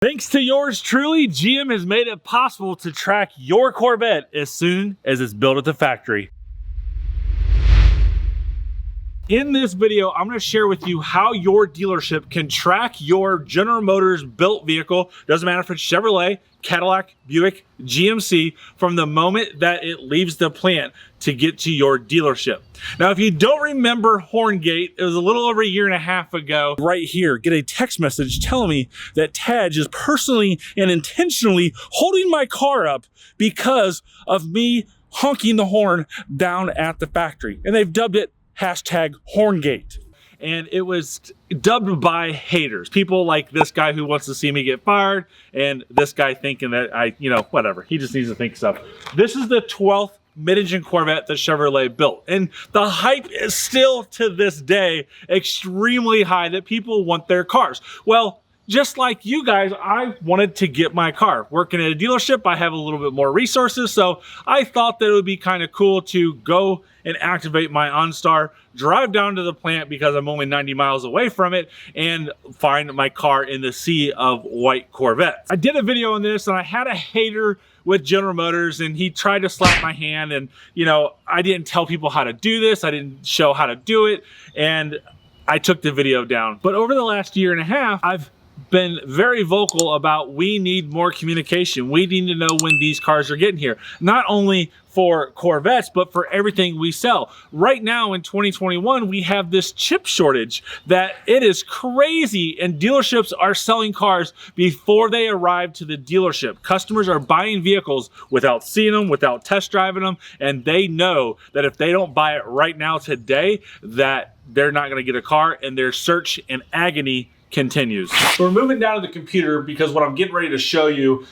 Thanks to yours truly, GM has made it possible to track your Corvette as soon as it's built at the factory. In this video, I'm going to share with you how your dealership can track your General Motors built vehicle, doesn't matter if it's Chevrolet, Cadillac, Buick, GMC, from the moment that it leaves the plant to get to your dealership. Now, if you don't remember Horngate, it was a little over a year and a half ago. Right here, get a text message telling me that Taj is personally and intentionally holding my car up because of me honking the horn down at the factory. And they've dubbed it #Horngate. And it was dubbed by haters. People like this guy who wants to see me get fired, and this guy thinking that whatever. He just needs to think stuff. This is the 12th mid-engine Corvette that Chevrolet built. And the hype is still to this day extremely high that people want their cars. Well, just like you guys, I wanted to get my car. Working at a dealership, I have a little bit more resources, so I thought that it would be kind of cool to go and activate my OnStar, drive down to the plant because I'm only 90 miles away from it, and find my car in the sea of white Corvettes. I did a video on this, and I had a hater with General Motors, and he tried to slap my hand, and I didn't tell people how to do this. I didn't show how to do it, and I took the video down. But over the last year and a half, I've been very vocal about we need more communication. We need to know when these cars are getting here, not only for Corvettes, but for everything we sell. Right now in 2021, we have this chip shortage that it is crazy, and dealerships are selling cars before they arrive to the dealership. Customers are buying vehicles without seeing them, without test driving them, and they know that if they don't buy it right now today, that they're not gonna get a car, and their search and agony continues. So we're moving down to the computer because what I'm getting ready to show you,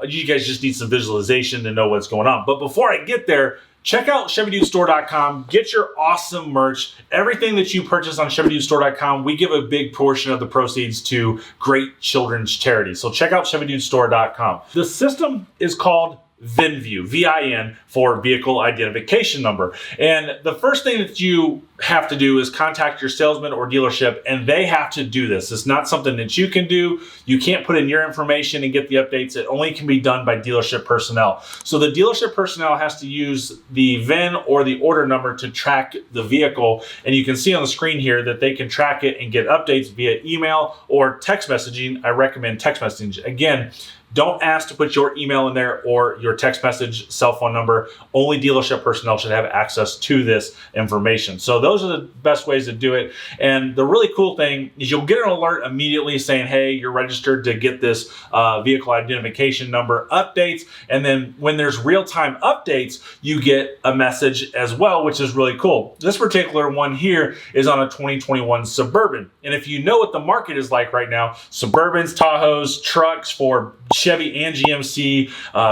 you guys just need some visualization to know what's going on. But before I get there, check out ChevyDudeStore.com, get your awesome merch. Everything that you purchase on ChevyDudeStore.com, we give a big portion of the proceeds to great children's charities. So check out ChevyDudeStore.com. The system is called VINView, V-I-N, for vehicle identification number. And the first thing that you have to do is contact your salesman or dealership, and they have to do this. It's not something that you can do. You can't put in your information and get the updates. It only can be done by dealership personnel. So the dealership personnel has to use the VIN or the order number to track the vehicle. And you can see on the screen here that they can track it and get updates via email or text messaging. I recommend text messaging. Again, don't ask to put your email in there or your text message, cell phone number. Only dealership personnel should have access to this information. So those are the best ways to do it. And the really cool thing is you'll get an alert immediately saying, hey, you're registered to get this vehicle identification number updates. And then when there's real-time updates, you get a message as well, which is really cool. This particular one here is on a 2021 Suburban. And if you know what the market is like right now, Suburbans, Tahoes, trucks for Chevy and GMC,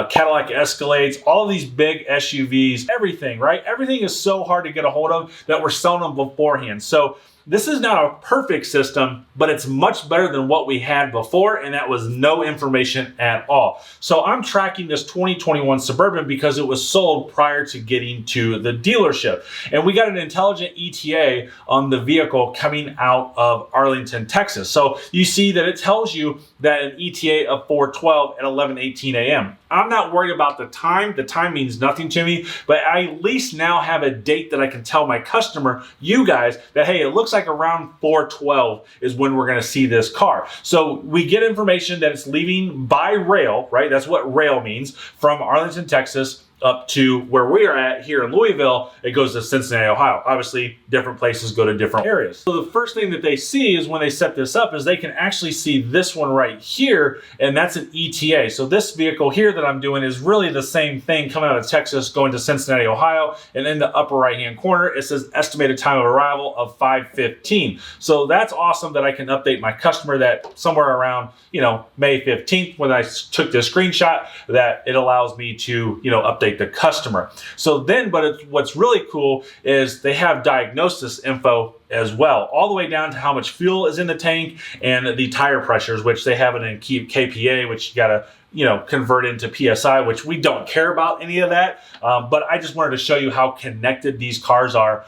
Cadillac Escalades, all these big SUVs, everything, right? Everything is so hard to get a hold of that we're selling them beforehand. So this is not a perfect system, but it's much better than what we had before, and that was no information at all. So I'm tracking this 2021 Suburban because it was sold prior to getting to the dealership. And we got an intelligent ETA on the vehicle coming out of Arlington, Texas. So you see that it tells you that an ETA of 4/12 at 11:18 a.m. I'm not worried about the time. The time means nothing to me, but I at least now have a date that I can tell my customer, you guys, that, hey, it looks like around 4/12 is when we're gonna see this car. So we get information that it's leaving by rail, right? That's what rail means, from Arlington, Texas, up to where we are at here in Louisville. It goes to Cincinnati, Ohio. Obviously, different places go to different areas. So the first thing that they see is when they set this up is they can actually see this one right here, and that's an ETA. So this vehicle here that I'm doing is really the same thing coming out of Texas, going to Cincinnati, Ohio, and in the upper right-hand corner, it says estimated time of arrival of 5:15. So that's awesome that I can update my customer that somewhere around, May 15th, when I took this screenshot, that it allows me to, update the customer. So then, what's really cool is they have diagnosis info as well, all the way down to how much fuel is in the tank and the tire pressures, which they have it in kPa, which you gotta convert into PSI, which we don't care about any of that. But I just wanted to show you how connected these cars are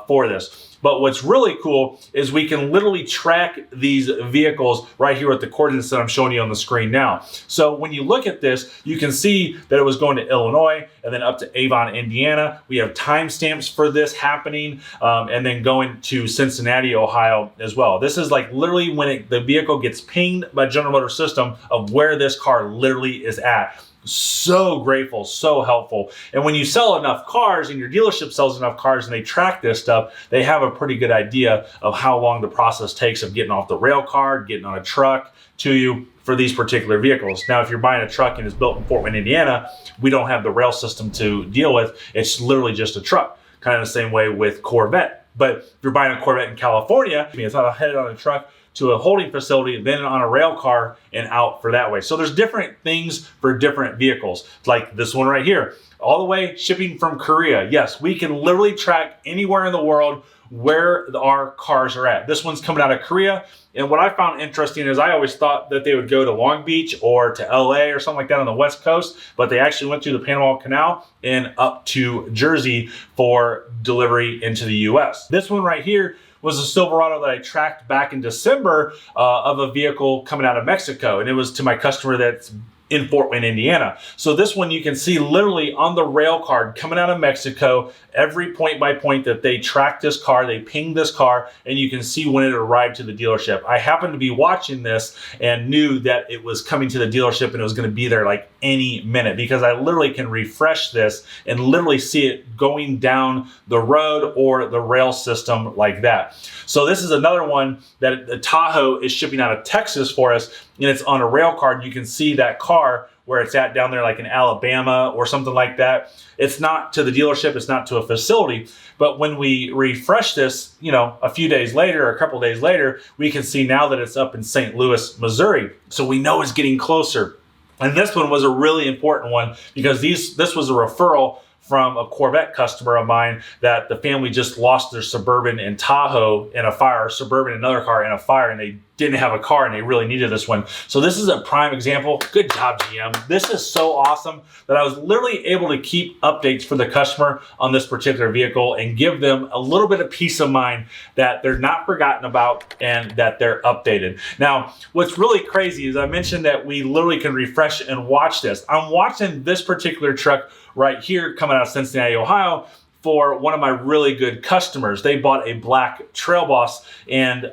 for this. But what's really cool is we can literally track these vehicles right here with the coordinates that I'm showing you on the screen now. So when you look at this, you can see that it was going to Illinois and then up to Avon, Indiana. We have timestamps for this happening and then going to Cincinnati, Ohio as well. This is like literally when the vehicle gets pinged by General Motors system of where this car literally is at. So grateful, so helpful. And when you sell enough cars and your dealership sells enough cars and they track this stuff, they have a pretty good idea of how long the process takes of getting off the rail car, getting on a truck to you for these particular vehicles. Now, if you're buying a truck and it's built in Fort Wayne, Indiana, we don't have the rail system to deal with. It's literally just a truck, kind of the same way with Corvette. But if you're buying a Corvette in California, it's not headed on a truck to a holding facility, then on a rail car and out for that way. So there's different things for different vehicles. Like this one right here, all the way shipping from Korea. Yes, we can literally track anywhere in the world where our cars are at. This one's coming out of Korea. And what I found interesting is I always thought that they would go to Long Beach or to LA or something like that on the West Coast, but they actually went through the Panama Canal and up to Jersey for delivery into the US. This one right here was a Silverado that I tracked back in December of a vehicle coming out of Mexico. And it was to my customer that's in Fort Wayne, Indiana. So this one you can see literally on the rail card coming out of Mexico, every point by point that they tracked this car, they pinged this car, and you can see when it arrived to the dealership. I happened to be watching this and knew that it was coming to the dealership and it was gonna be there like any minute, because I literally can refresh this and literally see it going down the road or the rail system like that. So this is another one that the Tahoe is shipping out of Texas for us, and it's on a rail card. You can see that car where it's at down there like in Alabama or something like that. It's not to the dealership, it's not to a facility, but when we refresh this, a few days later or a couple days later, we can see now that it's up in St. Louis, Missouri. So we know it's getting closer. And this one was a really important one because this was a referral from a Corvette customer of mine that the family just lost their Suburban and Tahoe in a fire, Suburban, another car in a fire, and they didn't have a car and they really needed this one. So this is a prime example. Good job, GM. This is so awesome that I was literally able to keep updates for the customer on this particular vehicle and give them a little bit of peace of mind that they're not forgotten about and that they're updated. Now, what's really crazy is I mentioned that we literally can refresh and watch this. I'm watching this particular truck right here coming out of Cincinnati, Ohio, for one of my really good customers. They bought a black Trail Boss, and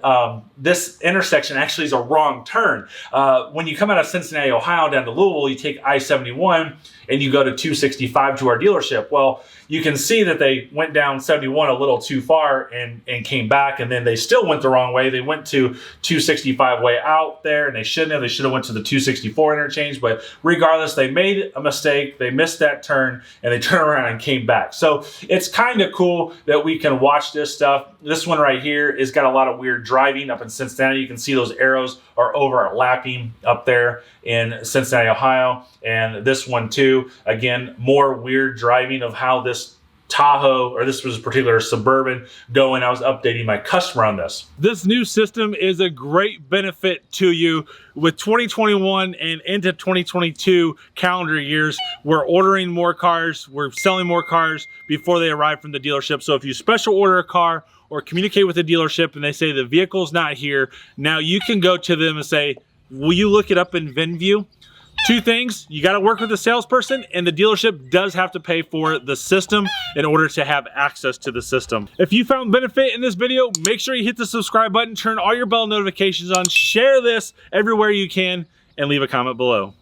this intersection actually is a wrong turn. When you come out of Cincinnati, Ohio down to Louisville, you take I-71 and you go to 265 to our dealership. Well, you can see that they went down 71 a little too far and came back, and then they still went the wrong way. They went to 265 way out there, and they shouldn't have. They should have went to the 264 interchange, but regardless, they made a mistake. They missed that turn, and they turned around and came back. So it's kind of cool that we can watch this stuff. This one right here has got a lot of weird driving up in Cincinnati. You can see those arrows are overlapping up there in Cincinnati, Ohio. And this one too, again, more weird driving of how this Tahoe, or this was a particular Suburban, going. I was updating my customer on this. This new system is a great benefit to you. With 2021 and into 2022 calendar years, we're ordering more cars, we're selling more cars before they arrive from the dealership. So if you special order a car or communicate with the dealership and they say the vehicle's not here, now you can go to them and say, will you look it up in VINView? Two things, you got to work with the salesperson, and the dealership does have to pay for the system in order to have access to the system. If you found benefit in this video, make sure you hit the subscribe button, turn all your bell notifications on, share this everywhere you can, and leave a comment below.